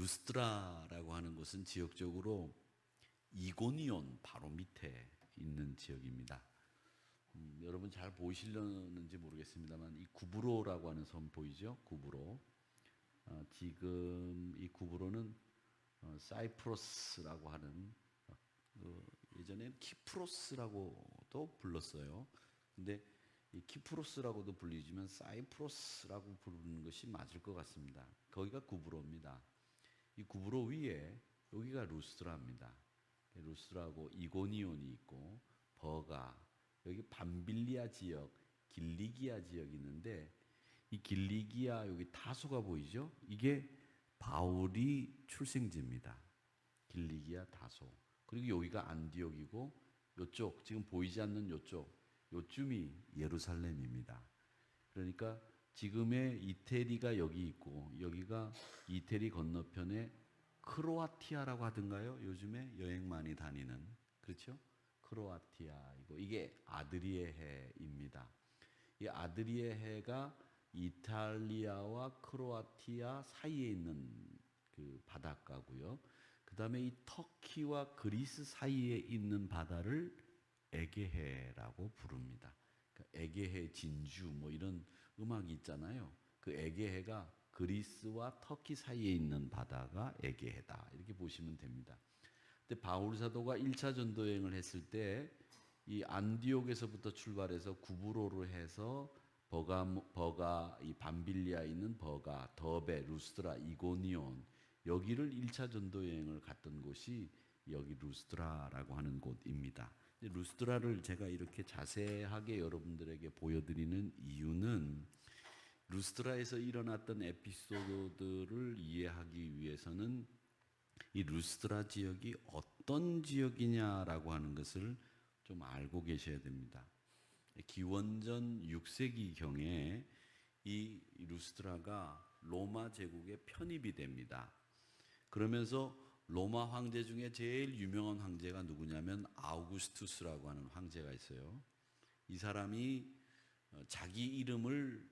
루스트라라고 하는 곳은 지역적으로 이고니온 바로 밑에 있는 지역입니다. 여러분 잘 보이시려는지 모르겠습니다만 이 구브로라고 하는 섬 보이죠? 구브로. 지금 이 구브로는 사이프러스라고 하는 예전엔 키프로스라고도 불렀어요. 근데 이 키프로스라고도 불리지만 사이프러스라고 부르는 것이 맞을 것 같습니다. 거기가 구브로입니다. 이 구브로 위에 여기가 루스트라입니다. 루스트라고 이고니온이 있고 버가, 여기 밤빌리아 지역, 길리기아 지역이 있는데 이 길리기아 여기 다소가 보이죠? 이게 바울이 출생지입니다. 길리기아 다소. 그리고 여기가 안디옥이고 요쪽 지금 보이지 않는 요쯤이 예루살렘입니다. 그러니까 지금의 이태리가 여기 있고 여기가 이태리 건너편에 크로아티아라고 하던가요? 요즘에 여행 많이 다니는, 그렇죠? 크로아티아이고 이게 아드리에 해입니다. 이 아드리에 해가 이탈리아와 크로아티아 사이에 있는 그 바닷가고요. 그 다음에 이 터키와 그리스 사이에 있는 바다를 에게해라고 부릅니다. 그러니까 에게해 진주 뭐 이런 음악이 있잖아요. 그 에게해가 그리스와 터키 사이에 있는 바다가 에게해다. 이렇게 보시면 됩니다. 근데 바울 사도가 1차 전도 여행을 했을 때 이 안디옥에서부터 출발해서 구브로로 해서 버가 이 밤빌리아에 있는 버가, 더베, 루스트라, 이고니온 여기를 1차 전도 여행을 갔던 곳이 여기 루스트라라고 하는 곳입니다. 루스트라를 제가 이렇게 자세하게 여러분들에게 보여드리는 이유는 루스트라에서 일어났던 에피소드들을 이해하기 위해서는 이 루스트라 지역이 어떤 지역이냐라고 하는 것을 좀 알고 계셔야 됩니다. 기원전 6세기경에 이 루스트라가 로마 제국에 편입이 됩니다. 그러면서 로마 황제 중에 제일 유명한 황제가 누구냐면 아우구스투스라고 하는 황제가 있어요. 이 사람이 자기 이름을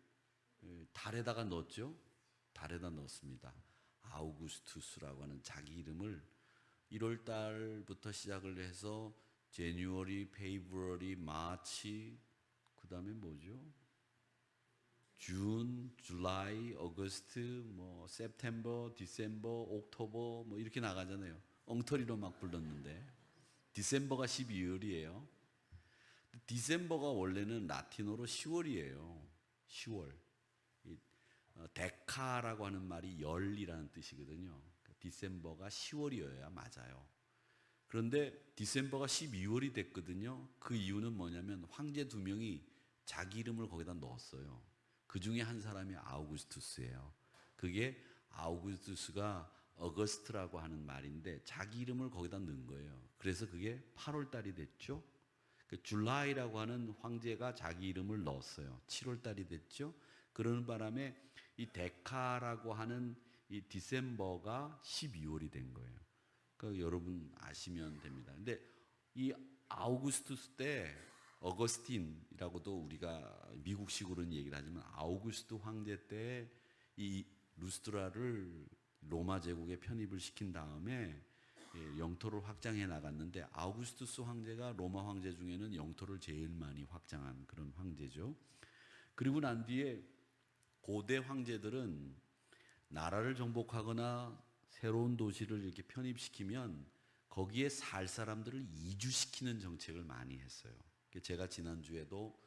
달에다가 넣었죠. 달에다 넣었습니다. 아우구스투스라고 하는 자기 이름을 1월 달부터 시작을 해서 제뉴어리, 페이브러리, 마치, 그 다음에 뭐죠? 준, 줄라이, 어거스트, 뭐 세프템버, 디셈버, 옥토버 뭐 이렇게 나가잖아요. 엉터리로 막 불렀는데 디셈버가 12월이에요. 디셈버가 원래는 라틴어로 10월이에요. 10월. 데카라고 하는 말이 열이라는 뜻이거든요. 디셈버가 10월이어야 맞아요. 그런데 디셈버가 12월이 됐거든요. 그 이유는 뭐냐면 황제 2명이 자기 이름을 거기다 넣었어요. 그 중에 한 사람이 아우구스투스예요. 그게 아우구스투스가 어거스트라고 하는 말인데 자기 이름을 거기다 넣은 거예요. 그래서 그게 8월 달이 됐죠. 줄라이라고 하는 황제가 자기 이름을 넣었어요. 7월 달이 됐죠. 그러는 바람에 이 데카라고 하는 이 디셈버가 12월이 된 거예요. 그러니까 여러분 아시면 됩니다. 근데 이 아우구스투스 때 어거스틴이라고도 우리가 미국식으로는 얘기를 하지만 아우구스트 황제 때 이 루스트라를 로마 제국에 편입을 시킨 다음에 영토를 확장해 나갔는데 아우구스투스 황제가 로마 황제 중에는 영토를 제일 많이 확장한 그런 황제죠. 그리고 난 뒤에 고대 황제들은 나라를 정복하거나 새로운 도시를 이렇게 편입시키면 거기에 살 사람들을 이주시키는 정책을 많이 했어요. 제가 지난주에도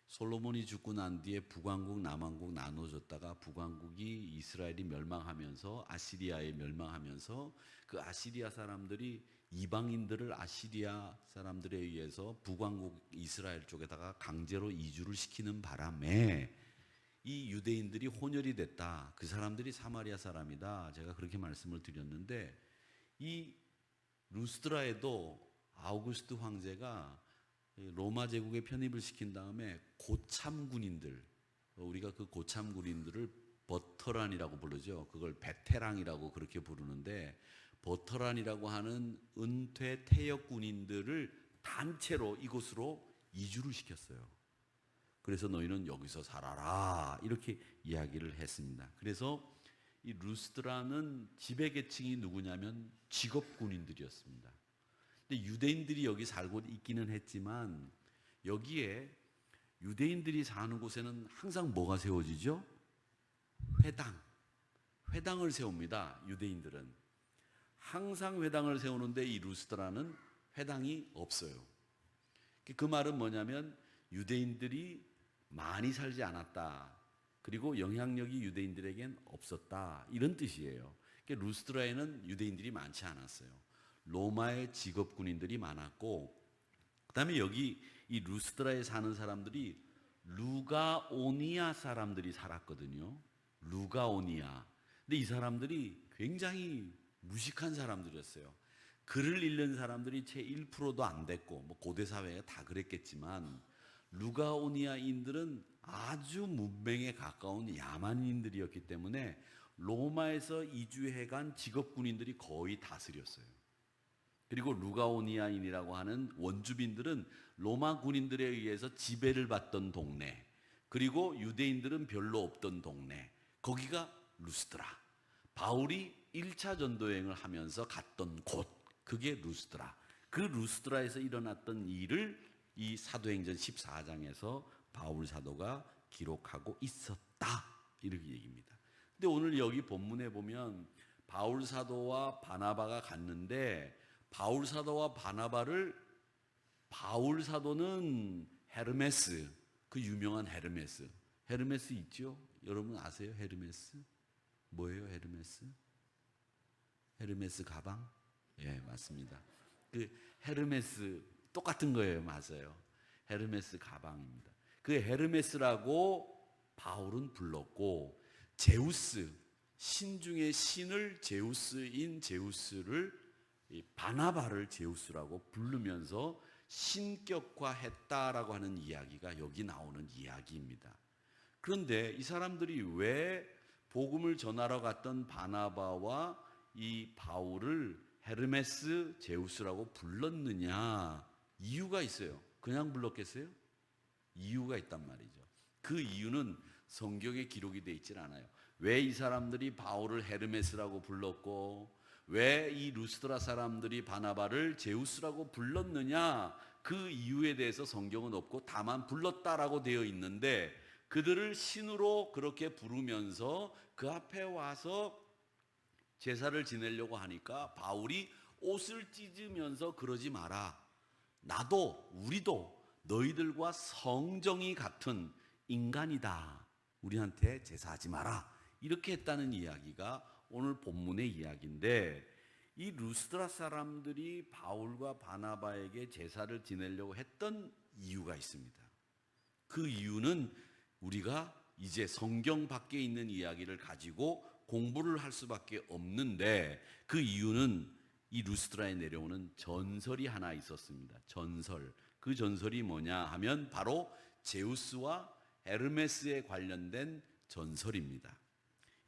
솔로몬이 죽고 난 뒤에 북왕국, 남왕국 나눠졌다가 북왕국이 이스라엘이 멸망하면서 아시리아에 멸망하면서 그 아시리아 사람들이 이방인들을 아시리아 사람들에 의해서 북왕국 이스라엘 쪽에다가 강제로 이주를 시키는 바람에 이 유대인들이 혼혈이 됐다. 그 사람들이 사마리아 사람이다. 제가 그렇게 말씀을 드렸는데 이 루스트라에도 아우구스트 황제가 로마 제국에 편입을 시킨 다음에 고참 군인들, 우리가 그 고참 군인들을 버터란이라고 부르죠. 그걸 베테랑이라고 그렇게 부르는데 버터란이라고 하는 은퇴 퇴역 군인들을 단체로 이곳으로 이주를 시켰어요. 그래서 너희는 여기서 살아라 이렇게 이야기를 했습니다. 그래서 이 루스드라는 지배계층이 누구냐면 직업 군인들이었습니다. 근데 유대인들이 여기 살고 있기는 했지만 여기에 유대인들이 사는 곳에는 항상 뭐가 세워지죠? 회당을 세웁니다. 유대인들은 항상 회당을 세우는데 이 루스드라는 회당이 없어요. 그 말은 뭐냐면 유대인들이 많이 살지 않았다. 그리고 영향력이 유대인들에겐 없었다. 이런 뜻이에요. 루스드라에는 유대인들이 많지 않았어요. 로마의 직업 군인들이 많았고, 그 다음에 여기 이 루스드라에 사는 사람들이 루가오니아 사람들이 살았거든요. 루가오니아. 근데 이 사람들이 굉장히 무식한 사람들이었어요. 글을 읽는 사람들이 채 1%도 안 됐고, 뭐 고대 사회가 다 그랬겠지만 루가오니아인들은 아주 문맹에 가까운 야만인들이었기 때문에 로마에서 이주해간 직업 군인들이 거의 다스렸어요. 그리고 루가오니아인이라고 하는 원주민들은 로마 군인들에 의해서 지배를 받던 동네, 그리고 유대인들은 별로 없던 동네, 거기가 루스드라. 바울이 1차 전도 여행을 하면서 갔던 곳, 그게 루스드라. 그 루스드라에서 일어났던 일을 이 사도행전 14장에서 바울 사도가 기록하고 있었다, 이렇게 얘기입니다. 근데 오늘 여기 본문에 보면 바울 사도와 바나바가 갔는데, 바울 사도와 바나바를, 바울 사도는 헤르메스, 그 유명한 헤르메스 있죠? 여러분 아세요? 헤르메스? 뭐예요, 헤르메스? 헤르메스 가방? 예, 맞습니다. 그 헤르메스 똑같은 거예요. 맞아요. 헤르메스 가방입니다. 그 헤르메스라고 바울은 불렀고, 제우스, 신 중에 신을 제우스인 제우스를, 바나바를 제우스라고 부르면서 신격화했다라고 하는 이야기가 여기 나오는 이야기입니다. 그런데 이 사람들이 왜 복음을 전하러 갔던 바나바와 이 바울을 헤르메스 제우스라고 불렀느냐? 이유가 있어요. 그냥 불렀겠어요? 이유가 있단 말이죠. 그 이유는 성경에 기록이 되어 있질 않아요. 왜 이 사람들이 바울을 헤르메스라고 불렀고, 왜 이 루스드라 사람들이 바나바를 제우스라고 불렀느냐, 그 이유에 대해서 성경은 없고 다만 불렀다라고 되어 있는데, 그들을 신으로 그렇게 부르면서 그 앞에 와서 제사를 지내려고 하니까 바울이 옷을 찢으면서 그러지 마라. 나도, 우리도 너희들과 성정이 같은 인간이다. 우리한테 제사하지 마라. 이렇게 했다는 이야기가 오늘 본문의 이야기인데, 이 루스드라 사람들이 바울과 바나바에게 제사를 지내려고 했던 이유가 있습니다. 그 이유는 우리가 이제 성경 밖에 있는 이야기를 가지고 공부를 할 수밖에 없는데, 그 이유는 이 루스드라에 내려오는 전설이 하나 있었습니다. 전설. 그 전설이 뭐냐 하면 바로 제우스와 헤르메스에 관련된 전설입니다.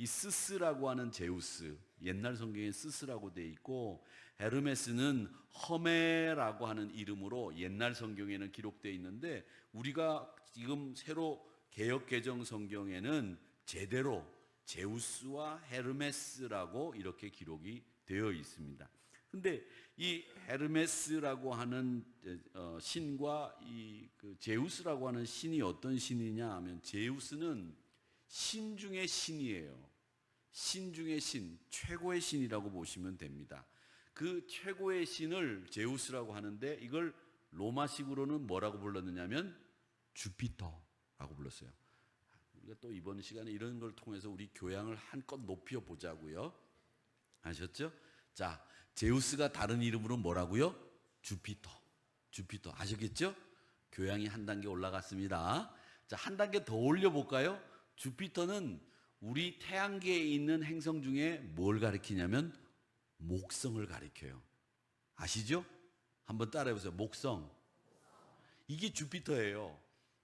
이 스스라고 하는 제우스, 옛날 성경에 스스라고 되어 있고, 헤르메스는 허메라고 하는 이름으로 옛날 성경에는 기록되어 있는데, 우리가 지금 새로 개역 개정 성경에는 제대로 제우스와 헤르메스라고 이렇게 기록이 되어 있습니다. 근데 이 헤르메스라고 하는 신과 이 제우스라고 하는 신이 어떤 신이냐 하면, 제우스는 신 중의 신이에요. 신 중의 신, 최고의 신이라고 보시면 됩니다. 그 최고의 신을 제우스라고 하는데, 이걸 로마식으로는 뭐라고 불렀느냐면 주피터라고 불렀어요. 우리가 또 이번 시간에 이런 걸 통해서 우리 교양을 한껏 높여 보자고요. 아셨죠? 자, 제우스가 다른 이름으로 뭐라고요? 주피터. 아시겠죠? 교양이 한 단계 올라갔습니다. 자, 한 단계 더 올려볼까요? 주피터는 우리 태양계에 있는 행성 중에 뭘 가리키냐면 목성을 가리켜요. 아시죠? 한번 따라해보세요. 목성. 이게 주피터예요.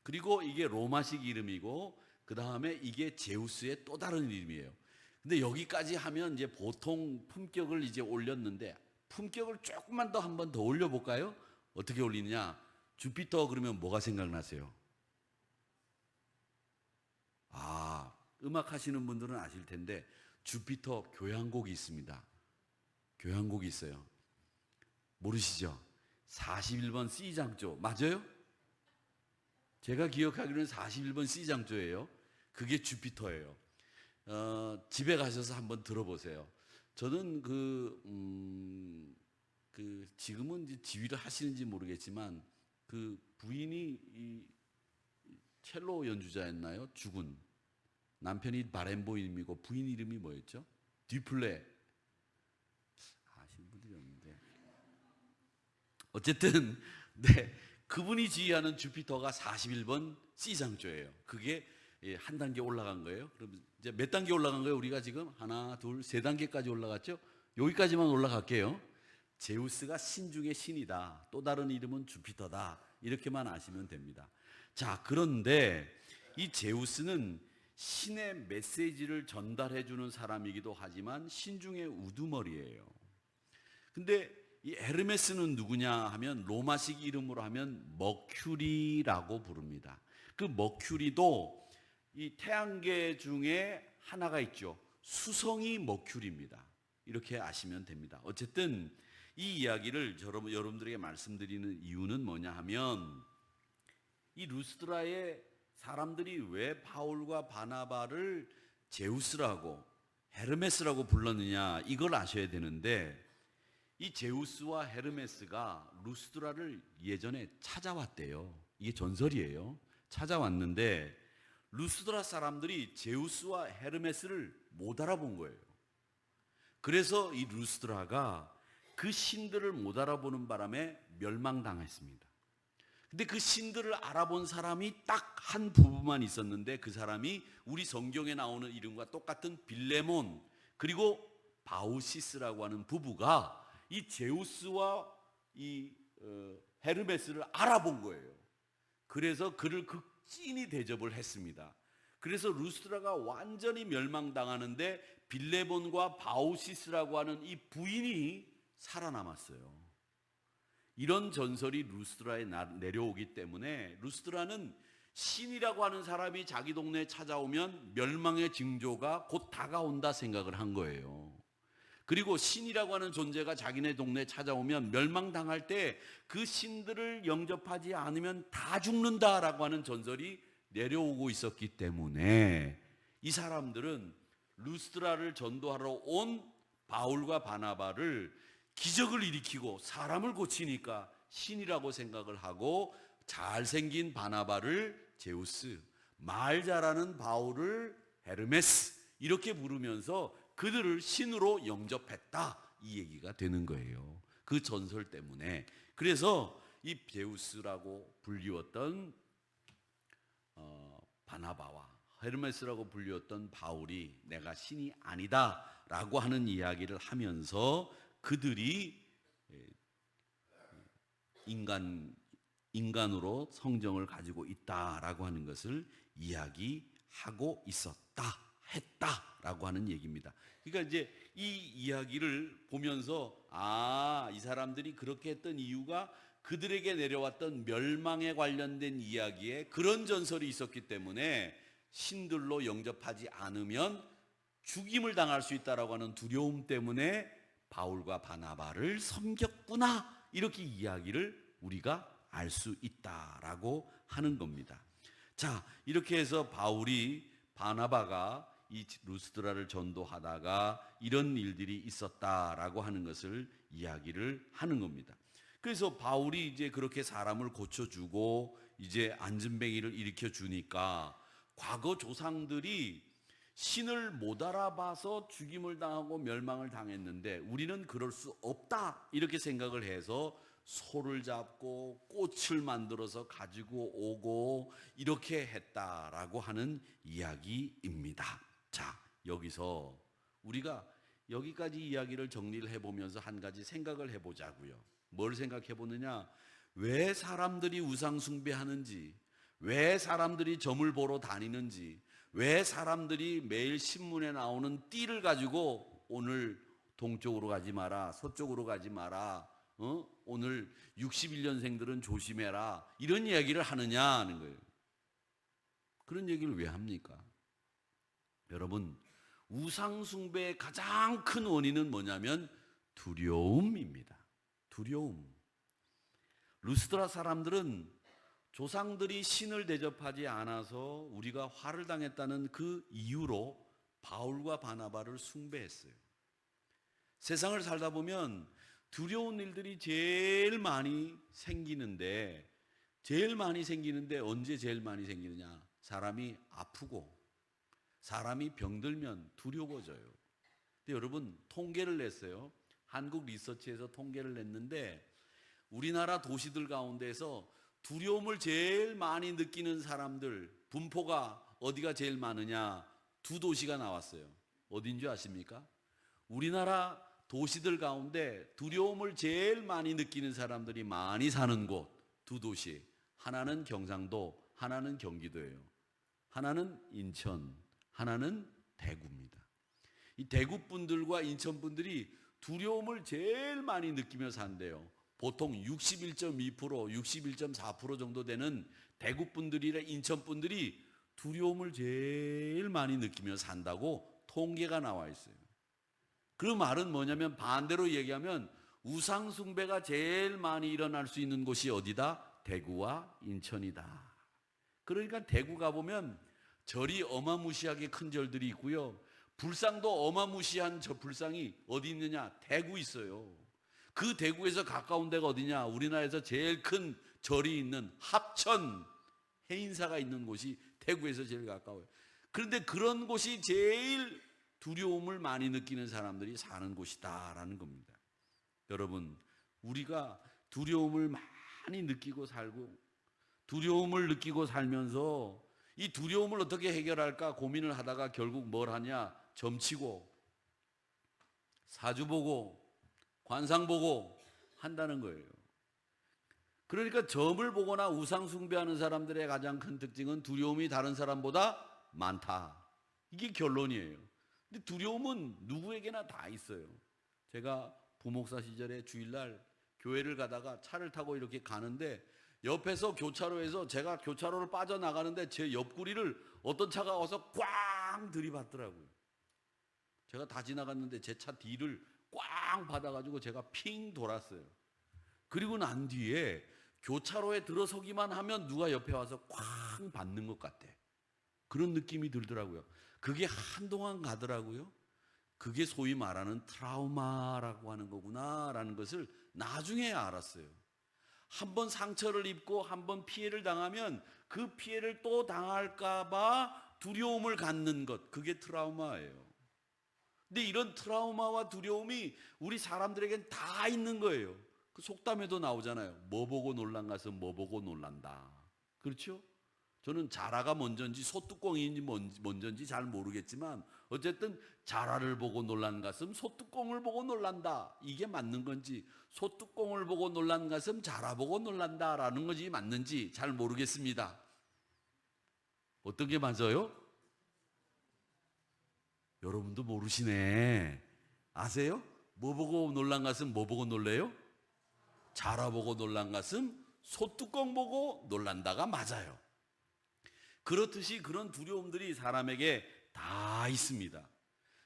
그리고 이게 로마식 이름이고, 그 다음에 이게 제우스의 또 다른 이름이에요. 근데 여기까지 하면 이제 보통 품격을 이제 올렸는데, 품격을 조금만 더 한 번 더 올려볼까요? 어떻게 올리느냐? 주피터 그러면 뭐가 생각나세요? 음악 하시는 분들은 아실 텐데, 주피터 교향곡이 있습니다. 교향곡이 있어요. 모르시죠? 41번 C장조 맞아요? 제가 기억하기로는 41번 C장조예요. 그게 주피터예요. 집에 가셔서 한번 들어보세요. 저는 지금은 이제 지휘를 하시는지 모르겠지만 그 부인이 이 첼로 연주자였나요? 죽은 남편이 바렌보임이고 부인 이름이 뭐였죠? 듀플레. 아시는 분들이 없는데 어쨌든 네, 그분이 지휘하는 주피터가 41번 C장조예요. 그게 한 단계 올라간 거예요. 그럼 이제 몇 단계 올라간 거예요? 우리가 지금 하나, 둘, 세 단계까지 올라갔죠? 여기까지만 올라갈게요. 제우스가 신 중의 신이다. 또 다른 이름은 주피터다. 이렇게만 아시면 됩니다. 자, 그런데 이 제우스는 신의 메시지를 전달해 주는 사람이기도 하지만 신중의 우두머리예요. 근데 이 헤르메스는 누구냐 하면 로마식 이름으로 하면 머큐리라고 부릅니다. 그 머큐리도 이 태양계 중에 하나가 있죠. 수성이 머큐리입니다. 이렇게 아시면 됩니다. 어쨌든 이 이야기를 여러분들에게 말씀드리는 이유는 뭐냐 하면 이 루스드라의 사람들이 왜 바울과 바나바를 제우스라고 헤르메스라고 불렀느냐 이걸 아셔야 되는데 이 제우스와 헤르메스가 루스드라를 예전에 찾아왔대요. 이게 전설이에요. 찾아왔는데 루스드라 사람들이 제우스와 헤르메스를 못 알아본 거예요. 그래서 이 루스드라가 그 신들을 못 알아보는 바람에 멸망당했습니다. 근데 그 신들을 알아본 사람이 딱 한 부부만 있었는데 그 사람이 우리 성경에 나오는 이름과 똑같은 빌레몬 그리고 바우시스라고 하는 부부가 이 제우스와 이 헤르메스를 알아본 거예요. 그래서 그를 극진히 대접을 했습니다. 그래서 루스드라가 완전히 멸망당하는데 빌레몬과 바우시스라고 하는 이 부인이 살아남았어요. 이런 전설이 루스드라에 내려오기 때문에 루스드라는 신이라고 하는 사람이 자기 동네에 찾아오면 멸망의 징조가 곧 다가온다 생각을 한 거예요. 그리고 신이라고 하는 존재가 자기네 동네에 찾아오면 멸망당할 때 그 신들을 영접하지 않으면 다 죽는다라고 하는 전설이 내려오고 있었기 때문에 이 사람들은 루스드라를 전도하러 온 바울과 바나바를 기적을 일으키고 사람을 고치니까 신이라고 생각을 하고 잘생긴 바나바를 제우스, 말 잘하는 바울을 헤르메스 이렇게 부르면서 그들을 신으로 영접했다 이 얘기가 되는 거예요. 그 전설 때문에. 그래서 이 제우스라고 불리웠던 바나바와 헤르메스라고 불리웠던 바울이 내가 신이 아니다라고 하는 이야기를 하면서 그들이 인간으로 성정을 가지고 있다라고 하는 것을 이야기하고 있었다, 했다라고 하는 얘기입니다. 그러니까 이제 이 이야기를 보면서 이 사람들이 그렇게 했던 이유가 그들에게 내려왔던 멸망에 관련된 이야기에 그런 전설이 있었기 때문에 신들로 영접하지 않으면 죽임을 당할 수 있다라고 하는 두려움 때문에 바울과 바나바를 섬겼구나 이렇게 이야기를 우리가 알 수 있다라고 하는 겁니다. 자, 이렇게 해서 바울이 바나바가 이 루스드라를 전도하다가 이런 일들이 있었다라고 하는 것을 이야기를 하는 겁니다. 그래서 바울이 이제 그렇게 사람을 고쳐주고 이제 안전뱅이를 일으켜 주니까 과거 조상들이 신을 못 알아봐서 죽임을 당하고 멸망을 당했는데 우리는 그럴 수 없다 이렇게 생각을 해서 소를 잡고 꽃을 만들어서 가지고 오고 이렇게 했다라고 하는 이야기입니다. 자, 여기서 우리가 여기까지 이야기를 정리를 해보면서 한 가지 생각을 해보자고요. 뭘 생각해 보느냐? 왜 사람들이 우상 숭배하는지, 왜 사람들이 점을 보러 다니는지, 왜 사람들이 매일 신문에 나오는 띠를 가지고 오늘 동쪽으로 가지 마라, 서쪽으로 가지 마라, 오늘 61년생들은 조심해라 이런 이야기를 하느냐 하는 거예요. 그런 얘기를 왜 합니까? 여러분, 우상숭배의 가장 큰 원인은 뭐냐면 두려움입니다. 두려움. 루스드라 사람들은 조상들이 신을 대접하지 않아서 우리가 화를 당했다는 그 이유로 바울과 바나바를 숭배했어요. 세상을 살다 보면 두려운 일들이 제일 많이 생기는데 언제 제일 많이 생기느냐? 사람이 아프고 사람이 병들면 두려워져요. 근데 여러분, 통계를 냈어요. 한국 리서치에서 통계를 냈는데 우리나라 도시들 가운데서 두려움을 제일 많이 느끼는 사람들 분포가 어디가 제일 많으냐? 두 도시가 나왔어요. 어딘 줄 아십니까? 우리나라 도시들 가운데 두려움을 제일 많이 느끼는 사람들이 많이 사는 곳 두 도시. 하나는 경상도, 하나는 경기도예요. 하나는 인천, 하나는 대구입니다. 이 대구 분들과 인천 분들이 두려움을 제일 많이 느끼며 산대요. 보통 61.2%, 61.4% 정도 되는 대구 분들이나 인천 분들이 두려움을 제일 많이 느끼며 산다고 통계가 나와 있어요. 그 말은 뭐냐면 반대로 얘기하면 우상 숭배가 제일 많이 일어날 수 있는 곳이 어디다? 대구와 인천이다. 그러니까 대구 가보면 절이 어마무시하게 큰 절들이 있고요. 불상도 어마무시한 저 불상이 어디 있느냐? 대구 있어요. 그 대구에서 가까운 데가 어디냐? 우리나라에서 제일 큰 절이 있는 합천 해인사가 있는 곳이 대구에서 제일 가까워요. 그런데 그런 곳이 제일 두려움을 많이 느끼는 사람들이 사는 곳이다라는 겁니다. 여러분, 우리가 두려움을 많이 느끼고 살고 두려움을 느끼고 살면서 이 두려움을 어떻게 해결할까 고민을 하다가 결국 뭘 하냐? 점치고 사주 보고 관상 보고 한다는 거예요. 그러니까 점을 보거나 우상 숭배하는 사람들의 가장 큰 특징은 두려움이 다른 사람보다 많다. 이게 결론이에요. 근데 두려움은 누구에게나 다 있어요. 제가 부목사 시절에 주일날 교회를 가다가 차를 타고 이렇게 가는데 옆에서 교차로에서 제가 교차로를 빠져나가는데 제 옆구리를 어떤 차가 와서 꽝 들이받더라고요. 제가 다 지나갔는데 제 차 뒤를 꽝 받아가지고 제가 핑 돌았어요. 그리고 난 뒤에 교차로에 들어서기만 하면 누가 옆에 와서 꽝 받는 것 같아. 그런 느낌이 들더라고요. 그게 한동안 가더라고요. 그게 소위 말하는 트라우마라고 하는 거구나라는 것을 나중에 알았어요. 한번 상처를 입고 한번 피해를 당하면 그 피해를 또 당할까 봐 두려움을 갖는 것, 그게 트라우마예요. 근데 이런 트라우마와 두려움이 우리 사람들에겐 다 있는 거예요. 그 속담에도 나오잖아요. 뭐 보고 놀란 것은 뭐 보고 놀란다. 그렇죠? 저는 자라가 먼저인지 소뚜껑인지 먼저인지 잘 모르겠지만 어쨌든 자라를 보고 놀란 가슴 소뚜껑을 보고 놀란다. 이게 맞는 건지 소뚜껑을 보고 놀란 가슴 자라 보고 놀란다라는 것이 맞는지 잘 모르겠습니다. 어떤 게 맞아요? 여러분도 모르시네. 아세요? 뭐 보고 놀란 가슴 뭐 보고 놀래요? 자라 보고 놀란 가슴 소뚜껑 보고 놀란다가 맞아요. 그렇듯이 그런 두려움들이 사람에게 다 있습니다.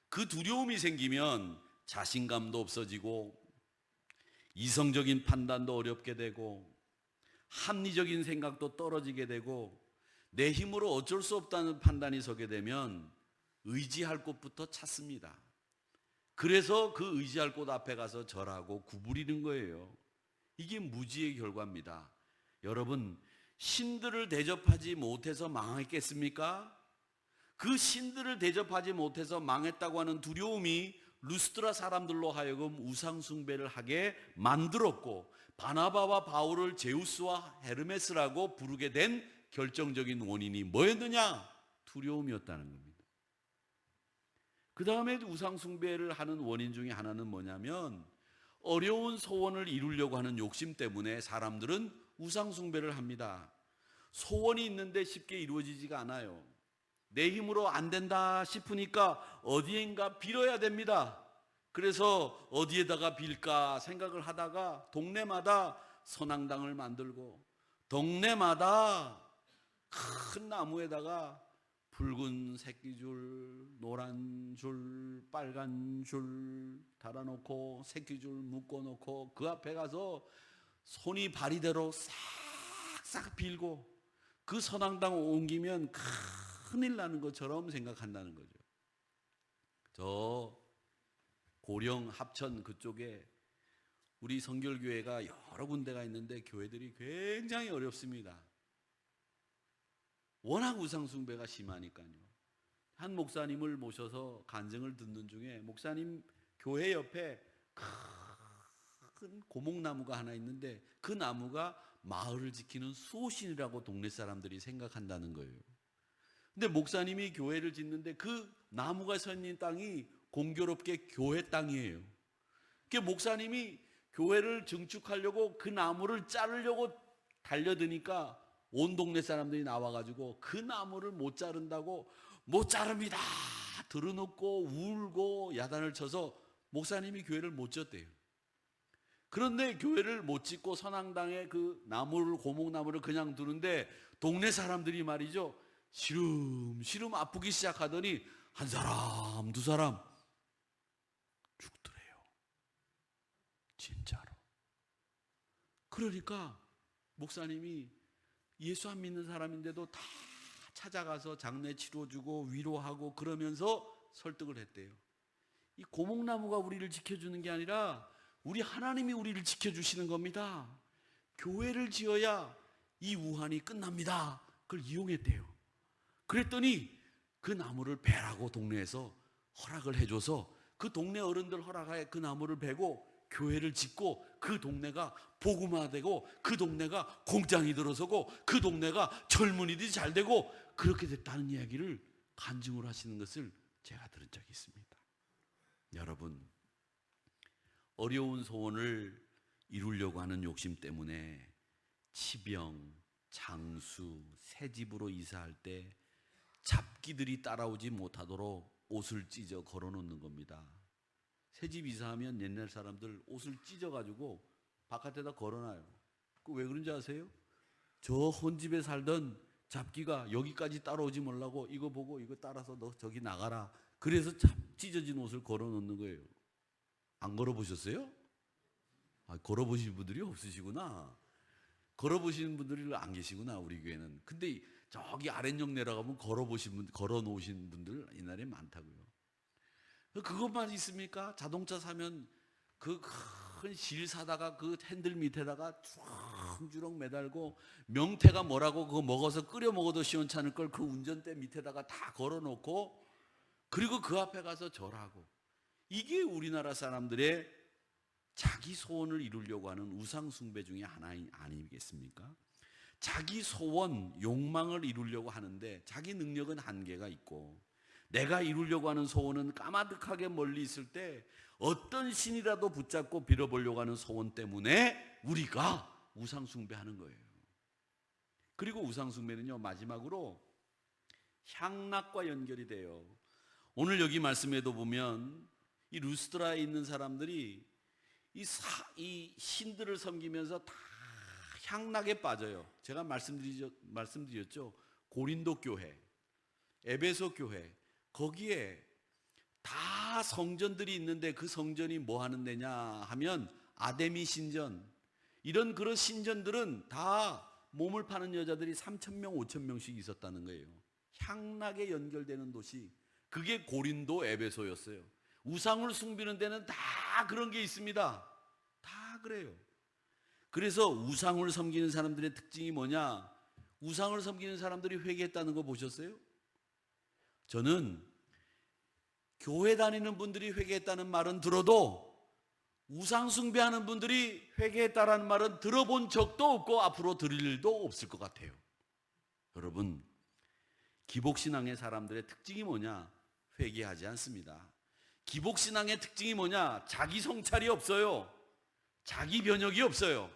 그 두려움이 생기면 자신감도 없어지고 이성적인 판단도 어렵게 되고 합리적인 생각도 떨어지게 되고 내 힘으로 어쩔 수 없다는 판단이 서게 되면 의지할 곳부터 찾습니다. 그래서 그 의지할 곳 앞에 가서 절하고 구부리는 거예요. 이게 무지의 결과입니다. 여러분, 신들을 대접하지 못해서 망했겠습니까? 그 신들을 대접하지 못해서 망했다고 하는 두려움이 루스드라 사람들로 하여금 우상숭배를 하게 만들었고 바나바와 바울을 제우스와 헤르메스라고 부르게 된 결정적인 원인이 뭐였느냐? 두려움이었다는 겁니다. 그 다음에 우상숭배를 하는 원인 중에 하나는 뭐냐면 어려운 소원을 이루려고 하는 욕심 때문에 사람들은 우상숭배를 합니다. 소원이 있는데 쉽게 이루어지지가 않아요. 내 힘으로 안 된다 싶으니까 어디엔가 빌어야 됩니다. 그래서 어디에다가 빌까 생각을 하다가 동네마다 선앙당을 만들고 동네마다 큰 나무에다가 붉은 새끼줄, 노란 줄, 빨간 줄 달아놓고 새끼줄 묶어놓고 그 앞에 가서 손이 발이대로 싹싹 빌고 그 선앙당 옮기면 큰일 나는 것처럼 생각한다는 거죠. 저 고령 합천 그쪽에 우리 성결교회가 여러 군데가 있는데 교회들이 굉장히 어렵습니다. 워낙 우상숭배가 심하니까요. 한 목사님을 모셔서 간증을 듣는 중에 목사님 교회 옆에 큰 고목나무가 하나 있는데 그 나무가 마을을 지키는 수호신이라고 동네 사람들이 생각한다는 거예요. 근데 목사님이 교회를 짓는데 그 나무가 서 있는 땅이 공교롭게 교회 땅이에요. 그러니까 목사님이 교회를 증축하려고 그 나무를 자르려고 달려드니까 온 동네 사람들이 나와가지고 그 나무를 못 자른다고 못 자릅니다 들어놓고 울고 야단을 쳐서 목사님이 교회를 못 짓대요. 그런데 교회를 못 짓고 선앙당에 그 나무를 고목나무를 그냥 두는데 동네 사람들이 말이죠 시름시름 아프기 시작하더니 한 사람 두 사람 죽더래요. 진짜로. 그러니까 목사님이 예수 안 믿는 사람인데도 다 찾아가서 장례 치러주고 위로하고 그러면서 설득을 했대요. 이 고목나무가 우리를 지켜주는 게 아니라 우리 하나님이 우리를 지켜주시는 겁니다. 교회를 지어야 이 우환이 끝납니다. 그걸 이용했대요. 그랬더니 그 나무를 베라고 동네에서 허락을 해줘서 그 동네 어른들 허락하에 그 나무를 베고 교회를 짓고 그 동네가 복음화되고 그 동네가 공장이 들어서고 그 동네가 젊은이들이 잘 되고 그렇게 됐다는 이야기를 간증을 하시는 것을 제가 들은 적이 있습니다. 여러분, 어려운 소원을 이루려고 하는 욕심 때문에 치병, 장수, 새 집으로 이사할 때 잡기들이 따라오지 못하도록 옷을 찢어 걸어놓는 겁니다. 새집 이사하면 옛날 사람들 옷을 찢어가지고 바깥에다 걸어놔요. 그 왜 그런지 아세요? 저 혼집에 살던 잡기가 여기까지 따라오지 말라고 이거 보고 이거 따라서 너 저기 나가라. 그래서 찢어진 옷을 걸어놓는 거예요. 안 걸어보셨어요? 걸어보신 분들이 없으시구나. 걸어보시는 분들이 안 계시구나 우리 교회는. 근데 저기 아랫역 내려가면 걸어놓으신 분들 옛날에 많다고요. 그것만 있습니까? 자동차 사면 그 큰 실 사다가 그 핸들 밑에다가 주렁주렁 매달고 명태가 뭐라고 그거 먹어서 끓여 먹어도 시원찮을 걸 그 운전대 밑에다가 다 걸어놓고 그리고 그 앞에 가서 절하고 이게 우리나라 사람들의 자기 소원을 이루려고 하는 우상 숭배 중에 하나 아니겠습니까? 자기 소원, 욕망을 이루려고 하는데 자기 능력은 한계가 있고 내가 이루려고 하는 소원은 까마득하게 멀리 있을 때 어떤 신이라도 붙잡고 빌어보려고 하는 소원 때문에 우리가 우상 숭배하는 거예요. 그리고 우상 숭배는요 마지막으로 향락과 연결이 돼요. 오늘 여기 말씀에도 보면 이 루스드라에 있는 사람들이 이 신들을 섬기면서 다 향락에 빠져요. 제가 말씀드렸죠. 고린도 교회, 에베소 교회 거기에 다 성전들이 있는데 그 성전이 뭐 하는 데냐 하면 아데미 신전 이런 그런 신전들은 다 몸을 파는 여자들이 3,000명 5,000명씩 있었다는 거예요. 향락에 연결되는 도시 그게 고린도 에베소였어요. 우상을 숭배하는 데는 다 그런 게 있습니다. 다 그래요. 그래서 우상을 섬기는 사람들의 특징이 뭐냐? 우상을 섬기는 사람들이 회개했다는 거 보셨어요? 저는 교회 다니는 분들이 회개했다는 말은 들어도 우상 숭배하는 분들이 회개했다라는 말은 들어본 적도 없고 앞으로 들을 일도 없을 것 같아요. 여러분, 기복신앙의 사람들의 특징이 뭐냐? 회개하지 않습니다. 기복신앙의 특징이 뭐냐? 자기 성찰이 없어요. 자기 변혁이 없어요.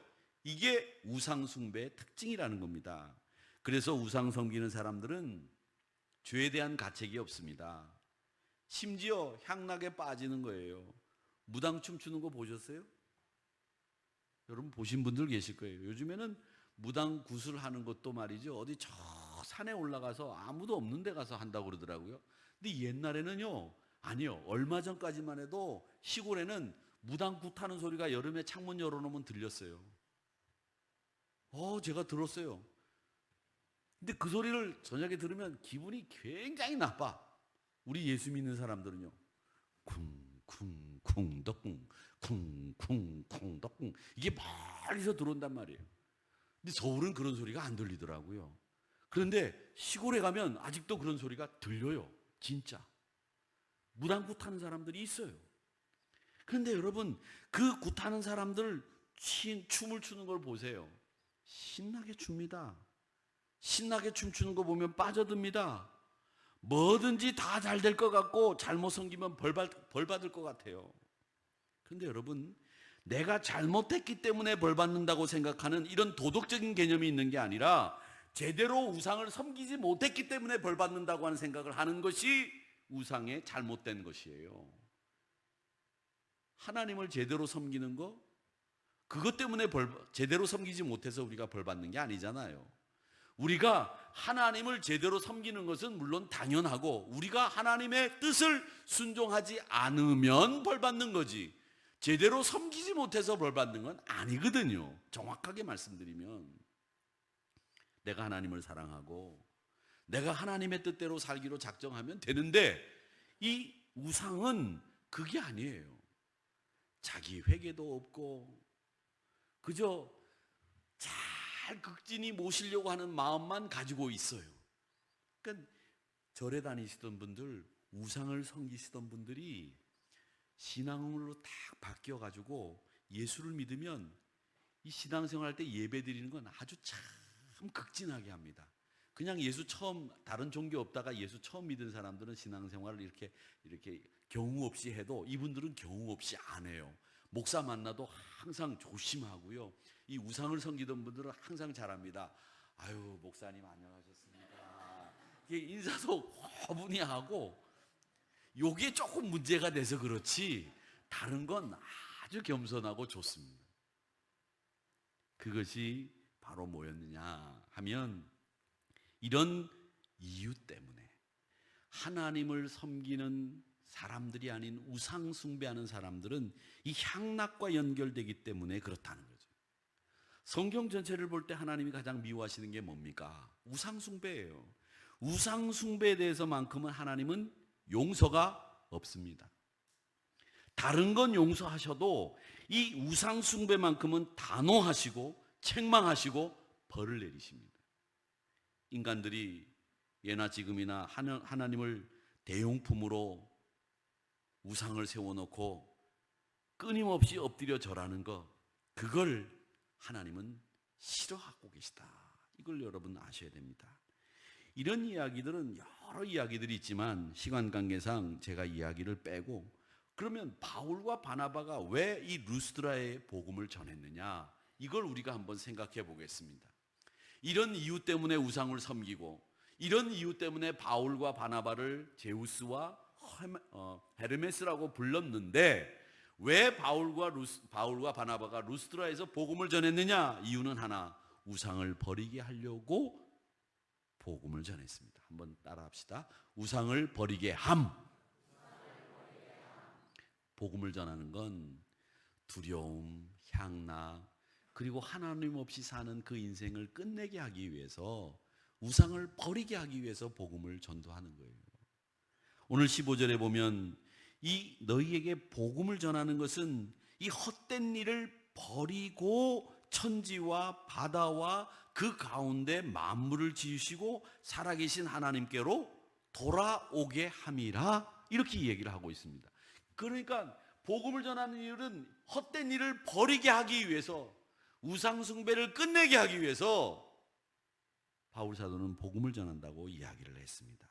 이게 우상 숭배의 특징이라는 겁니다. 그래서 우상 섬기는 사람들은 죄에 대한 가책이 없습니다. 심지어 향락에 빠지는 거예요. 무당 춤추는 거 보셨어요? 여러분 보신 분들 계실 거예요. 요즘에는 무당 구슬하는 것도 말이죠. 어디 저 산에 올라가서 아무도 없는 데 가서 한다고 그러더라고요. 근데 옛날에는요, 아니요. 얼마 전까지만 해도 시골에는 무당 굿하는 소리가 여름에 창문 열어놓으면 들렸어요. 제가 들었어요. 근데 그 소리를 저녁에 들으면 기분이 굉장히 나빠. 우리 예수 믿는 사람들은요. 쿵쿵쿵 덕쿵 쿵쿵쿵 덕쿵 이게 멀리서 들어온단 말이에요. 근데 서울은 그런 소리가 안 들리더라고요. 그런데 시골에 가면 아직도 그런 소리가 들려요. 진짜. 무당 굿하는 사람들이 있어요. 그런데 여러분, 그 굿하는 사람들 춤을 추는 걸 보세요. 신나게 춥니다. 신나게 춤추는 거 보면 빠져듭니다. 뭐든지 다 잘 될 것 같고 잘못 섬기면 벌 받을 것 같아요. 그런데 여러분, 내가 잘못했기 때문에 벌 받는다고 생각하는 이런 도덕적인 개념이 있는 게 아니라 제대로 우상을 섬기지 못했기 때문에 벌 받는다고 하는 생각을 하는 것이 우상의 잘못된 것이에요. 하나님을 제대로 섬기는 거, 그것 때문에 제대로 섬기지 못해서 우리가 벌 받는 게 아니잖아요. 우리가 하나님을 제대로 섬기는 것은 물론 당연하고, 우리가 하나님의 뜻을 순종하지 않으면 벌 받는 거지, 제대로 섬기지 못해서 벌 받는 건 아니거든요. 정확하게 말씀드리면, 내가 하나님을 사랑하고 내가 하나님의 뜻대로 살기로 작정하면 되는데, 이 우상은 그게 아니에요. 자기 회개도 없고 그저 잘 극진히 모시려고 하는 마음만 가지고 있어요. 그러니까 절에 다니시던 분들, 우상을 섬기시던 분들이 신앙으로 딱 바뀌어가지고 예수를 믿으면 이 신앙생활 할 때 예배 드리는 건 아주 참 극진하게 합니다. 그냥 예수 처음, 다른 종교 없다가 예수 처음 믿은 사람들은 신앙생활을 이렇게 경우 없이 해도 이분들은 경우 없이 안 해요. 목사 만나도 항상 조심하고요. 이 우상을 섬기던 분들은 항상 잘합니다. 아유, 목사님 안녕하셨습니까? 이게 인사도 허분히 하고, 요게 조금 문제가 돼서 그렇지 다른 건 아주 겸손하고 좋습니다. 그것이 바로 뭐였느냐 하면, 이런 이유 때문에 하나님을 섬기는 사람들이 아닌 우상 숭배하는 사람들은 이 향락과 연결되기 때문에 그렇다는 거죠. 성경 전체를 볼 때 하나님이 가장 미워하시는 게 뭡니까? 우상 숭배예요. 우상 숭배에 대해서만큼은 하나님은 용서가 없습니다. 다른 건 용서하셔도 이 우상 숭배만큼은 단호하시고 책망하시고 벌을 내리십니다. 인간들이 예나 지금이나 하나님을 대용품으로 우상을 세워놓고 끊임없이 엎드려 절하는 것, 그걸 하나님은 싫어하고 계시다. 이걸 여러분 아셔야 됩니다. 이런 이야기들은 여러 이야기들이 있지만 시간 관계상 제가 이야기를 빼고, 그러면 바울과 바나바가 왜 이 루스드라의 복음을 전했느냐, 이걸 우리가 한번 생각해 보겠습니다. 이런 이유 때문에 우상을 섬기고, 이런 이유 때문에 바울과 바나바를 제우스와 헤르메스라고 불렀는데, 왜 바울과 바나바가 루스드라에서 복음을 전했느냐? 이유는 하나, 우상을 버리게 하려고 복음을 전했습니다. 한번 따라합시다. 우상을 버리게 함. 복음을 전하는 건 두려움, 향락, 그리고 하나님 없이 사는 그 인생을 끝내게 하기 위해서, 우상을 버리게 하기 위해서 복음을 전도하는 거예요. 오늘 15절에 보면, 이 너희에게 복음을 전하는 것은 이 헛된 일을 버리고 천지와 바다와 그 가운데 만물을 지으시고 살아계신 하나님께로 돌아오게 함이라, 이렇게 얘기를 하고 있습니다. 그러니까 복음을 전하는 일은 헛된 일을 버리게 하기 위해서, 우상 숭배를 끝내게 하기 위해서 바울 사도는 복음을 전한다고 이야기를 했습니다.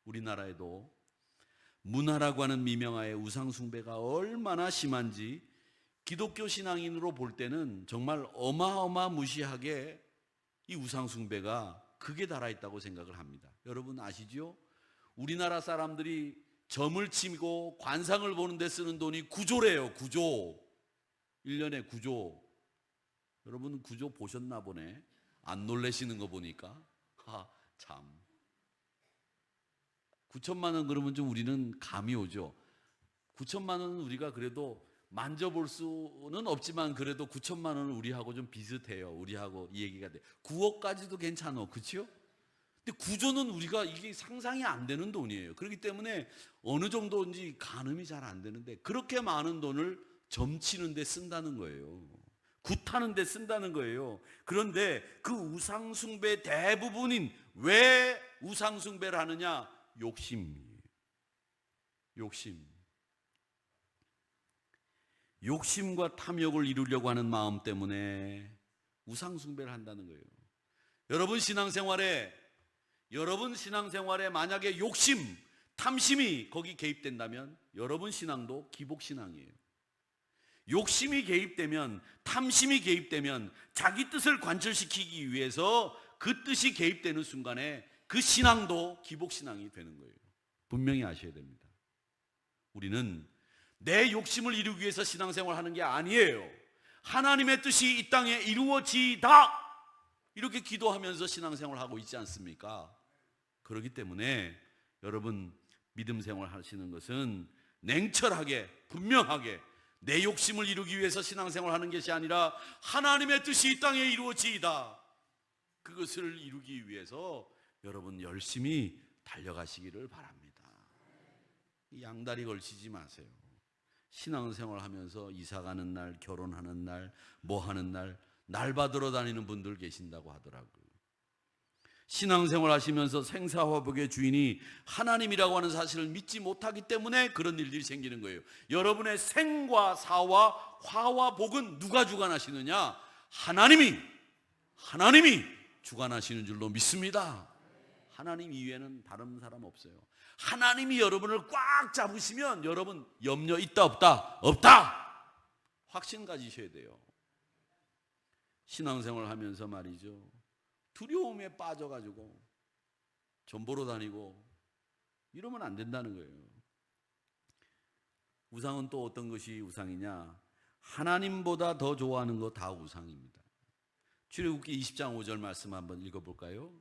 우리나라에도 문화라고 하는 미명하에 우상 숭배가 얼마나 심한지 기독교 신앙인으로 볼 때는 정말 어마어마무시하게 이 우상 숭배가 극에 달아있다고 생각을 합니다. 여러분 아시죠? 우리나라 사람들이 점을 치고 관상을 보는 데 쓰는 돈이 9조래요. 9조. 1년에 9조. 여러분 9조 보셨나 보네. 안 놀라시는 거 보니까. 참 9천만 원 그러면 좀 우리는 감이 오죠. 9천만 원은 우리가 그래도 만져볼 수는 없지만 그래도 9천만 원은 우리하고 좀 비슷해요. 우리하고 이 얘기가 돼. 9억까지도 괜찮아, 그렇죠? 근데 9조는 우리가 이게 상상이 안 되는 돈이에요. 그렇기 때문에 어느 정도인지 가늠이 잘 안 되는데 그렇게 많은 돈을 점치는 데 쓴다는 거예요. 굿하는 데 쓴다는 거예요. 그런데 그 우상숭배 대부분인 왜 우상숭배를 하느냐? 욕심이에요. 욕심과 탐욕을 이루려고 하는 마음 때문에 우상숭배를 한다는 거예요. 여러분 신앙생활에 만약에 욕심, 탐심이 거기 개입된다면 여러분 신앙도 기복신앙이에요. 욕심이 개입되면, 탐심이 개입되면 자기 뜻을 관철시키기 위해서 그 뜻이 개입되는 순간에 그 신앙도 기복신앙이 되는 거예요. 분명히 아셔야 됩니다. 우리는 내 욕심을 이루기 위해서 신앙생활을 하는 게 아니에요. 하나님의 뜻이 이 땅에 이루어지다 이렇게 기도하면서 신앙생활을 하고 있지 않습니까? 그렇기 때문에 여러분 믿음 생활 하시는 것은 냉철하게 분명하게 내 욕심을 이루기 위해서 신앙생활 하는 것이 아니라 하나님의 뜻이 이 땅에 이루어지이다, 그것을 이루기 위해서 여러분 열심히 달려가시기를 바랍니다. 양다리 걸치지 마세요. 신앙생활 하면서 이사가는 날, 결혼하는 날, 뭐 하는 날 받으러 다니는 분들 계신다고 하더라고요. 신앙생활 하시면서 생사화복의 주인이 하나님이라고 하는 사실을 믿지 못하기 때문에 그런 일들이 생기는 거예요. 여러분의 생과 사와 화와 복은 누가 주관하시느냐? 하나님이 주관하시는 줄로 믿습니다. 하나님 이외에는 다른 사람 없어요. 하나님이 여러분을 꽉 잡으시면 여러분 염려 있다 없다? 없다! 확신 가지셔야 돼요. 신앙생활 하면서 말이죠, 두려움에 빠져가지고 전보러 다니고 이러면 안 된다는 거예요. 우상은 또 어떤 것이 우상이냐? 하나님보다 더 좋아하는 거 다 우상입니다. 출애굽기 20장 5절 말씀 한번 읽어볼까요?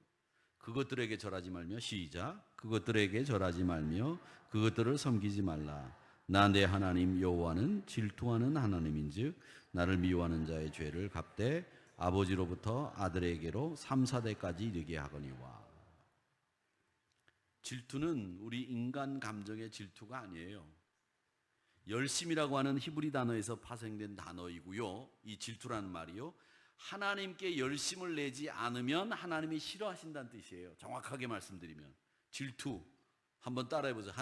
그것들에게 절하지 말며, 시작. 그것들에게 절하지 말며 그것들을 섬기지 말라. 나 내 하나님 여호와는 질투하는 하나님인즉 나를 미워하는 자의 죄를 갚되 아버지로부터 아들에게로 3, 4대까지 이르게 하거니와. 질투는 우리 인간 감정의 질투가 아니에요. 열심이라고 하는 히브리 단어에서 파생된 단어이고요. 이 질투라는 말이요, 하나님께 열심을 내지 않으면 하나님이 싫어하신다는 뜻이에요. 정확하게 말씀드리면 질투 한번 따라해보세요.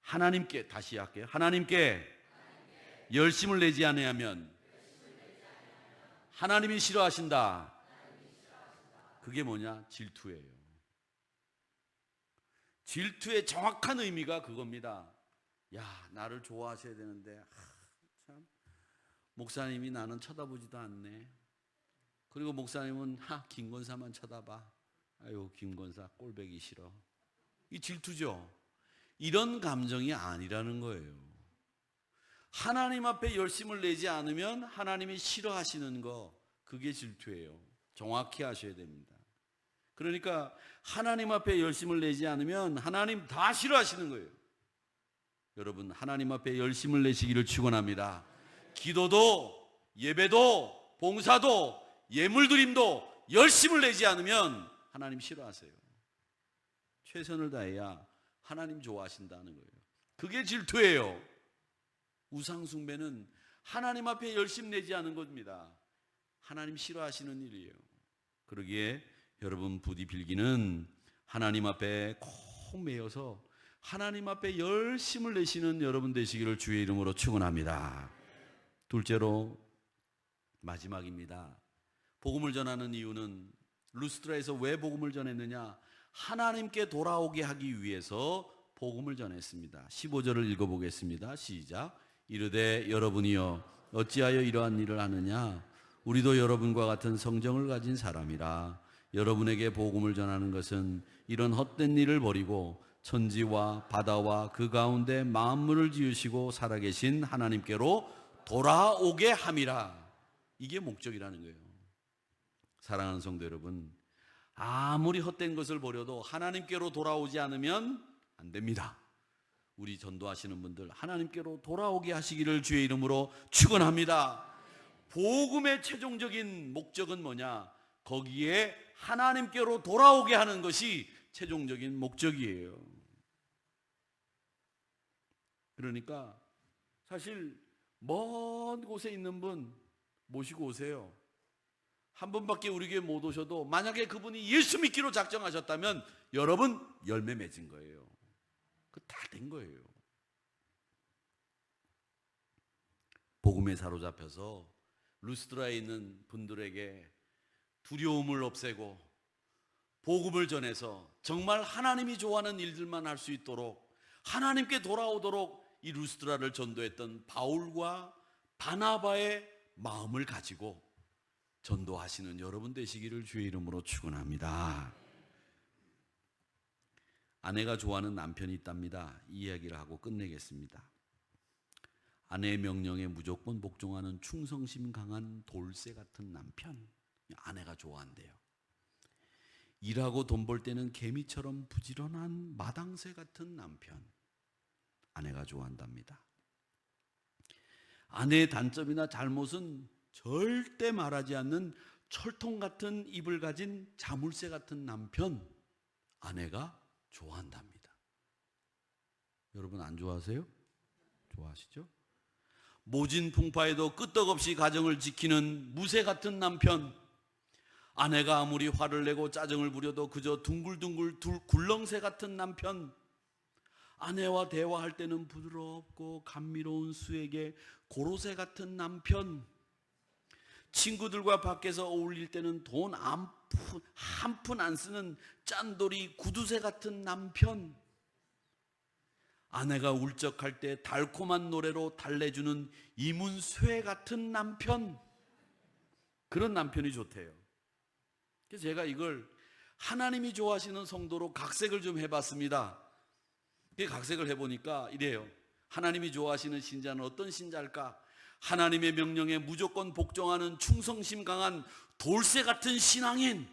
하나님께 다시 할게요. 하나님께 열심을 내지 않으면 하나님이 싫어하신다. 그게 뭐냐? 질투예요. 질투의 정확한 의미가 그겁니다. 야, 나를 좋아하셔야 되는데 참 목사님이 나는 쳐다보지도 않네. 그리고 목사님은 김권사만 쳐다봐. 아유, 김권사 꼴보기 싫어. 이 질투죠. 이런 감정이 아니라는 거예요. 하나님 앞에 열심을 내지 않으면 하나님이 싫어하시는 거, 그게 질투예요. 정확히 아셔야 됩니다. 그러니까 하나님 앞에 열심을 내지 않으면 하나님 다 싫어하시는 거예요. 여러분 하나님 앞에 열심을 내시기를 축원합니다. 기도도 예배도 봉사도 예물드림도 열심을 내지 않으면 하나님 싫어하세요. 최선을 다해야 하나님 좋아하신다는 거예요. 그게 질투예요. 우상숭배는 하나님 앞에 열심 내지 않은 겁니다. 하나님 싫어하시는 일이에요. 그러기에 여러분 부디 빌기는 하나님 앞에 꼭 매여서 하나님 앞에 열심을 내시는 여러분 되시기를 주의 이름으로 축원합니다. 둘째로 마지막입니다. 복음을 전하는 이유는, 루스드라에서 왜 복음을 전했느냐? 하나님께 돌아오게 하기 위해서 복음을 전했습니다. 15절을 읽어보겠습니다. 시작. 이르되 여러분이여 어찌하여 이러한 일을 하느냐? 우리도 여러분과 같은 성정을 가진 사람이라. 여러분에게 복음을 전하는 것은 이런 헛된 일을 버리고 천지와 바다와 그 가운데 만물을 지으시고 살아계신 하나님께로 돌아오게 함이라. 이게 목적이라는 거예요. 사랑하는 성도 여러분, 아무리 헛된 것을 버려도 하나님께로 돌아오지 않으면 안 됩니다. 우리 전도하시는 분들 하나님께로 돌아오게 하시기를 주의 이름으로 축원합니다. 복음의 최종적인 목적은 뭐냐? 거기에 하나님께로 돌아오게 하는 것이 최종적인 목적이에요. 그러니까 사실 먼 곳에 있는 분 모시고 오세요. 한 분밖에 우리 교회 못 오셔도 만약에 그분이 예수 믿기로 작정하셨다면 여러분 열매 맺은 거예요. 그 다 된 거예요. 복음에 사로잡혀서 루스드라에 있는 분들에게 두려움을 없애고 복음을 전해서 정말 하나님이 좋아하는 일들만 할 수 있도록 하나님께 돌아오도록 이 루스드라를 전도했던 바울과 바나바의 마음을 가지고 전도하시는 여러분 되시기를 주의 이름으로 축원합니다. 아내가 좋아하는 남편이 있답니다. 이 이야기를 하고 끝내겠습니다. 아내의 명령에 무조건 복종하는 충성심 강한 돌쇠 같은 남편, 아내가 좋아한대요. 일하고 돈 벌 때는 개미처럼 부지런한 마당새 같은 남편, 아내가 좋아한답니다. 아내의 단점이나 잘못은 절대 말하지 않는 철통 같은 입을 가진 자물쇠 같은 남편, 아내가 좋아한답니다. 여러분 안 좋아하세요? 좋아하시죠? 모진 풍파에도 끄떡없이 가정을 지키는 무새 같은 남편, 아내가 아무리 화를 내고 짜증을 부려도 그저 둥글둥글 굴렁새 같은 남편, 아내와 대화할 때는 부드럽고 감미로운 수에게 고로쇠 같은 남편, 친구들과 밖에서 어울릴 때는 돈 한 푼 안 쓰는 짠돌이 구두쇠 같은 남편, 아내가 울적할 때 달콤한 노래로 달래주는 이문쇠 같은 남편, 그런 남편이 좋대요. 그래서 제가 이걸 하나님이 좋아하시는 성도로 각색을 좀 해봤습니다. 각색을 해보니까 이래요. 하나님이 좋아하시는 신자는 어떤 신자일까? 하나님의 명령에 무조건 복종하는 충성심 강한 돌쇠 같은 신앙인,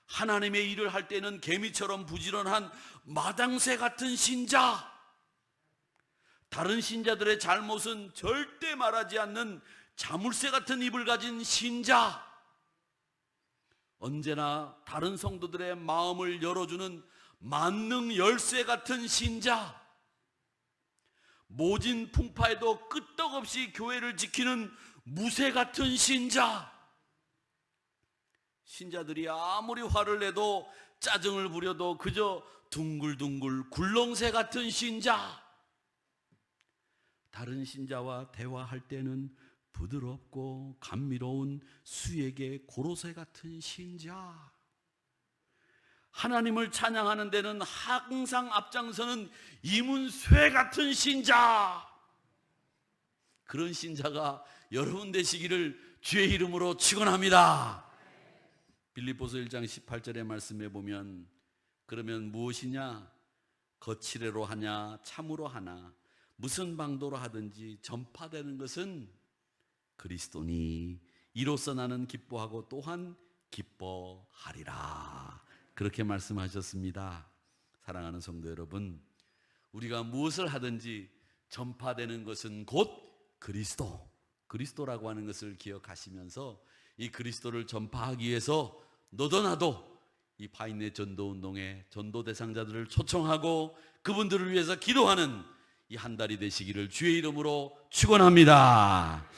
하나님의 일을 할 때는 개미처럼 부지런한 마당새 같은 신자, 다른 신자들의 잘못은 절대 말하지 않는 자물쇠 같은 입을 가진 신자, 언제나 다른 성도들의 마음을 열어주는 만능 열쇠 같은 신자, 모진 풍파에도 끄떡없이 교회를 지키는 무새 같은 신자, 신자들이 아무리 화를 내도 짜증을 부려도 그저 둥글둥글 굴렁새 같은 신자, 다른 신자와 대화할 때는 부드럽고 감미로운 수에게 고로쇠 같은 신자, 하나님을 찬양하는 데는 항상 앞장서는 이문쇠 같은 신자, 그런 신자가 여러분 되시기를 주의 이름으로 축원합니다. 빌립보서 1장 18절의 말씀에 보면 그러면 무엇이냐? 거칠애로 하냐 참으로 하나 무슨 방도로 하든지 전파되는 것은 그리스도니 이로써 나는 기뻐하고 또한 기뻐하리라, 그렇게 말씀하셨습니다. 사랑하는 성도 여러분, 우리가 무엇을 하든지 전파되는 것은 곧 그리스도라고 하는 것을 기억하시면서 이 그리스도를 전파하기 위해서 너도 나도 이 파인넷 전도운동에 전도 대상자들을 초청하고 그분들을 위해서 기도하는 이 한 달이 되시기를 주의 이름으로 축원합니다.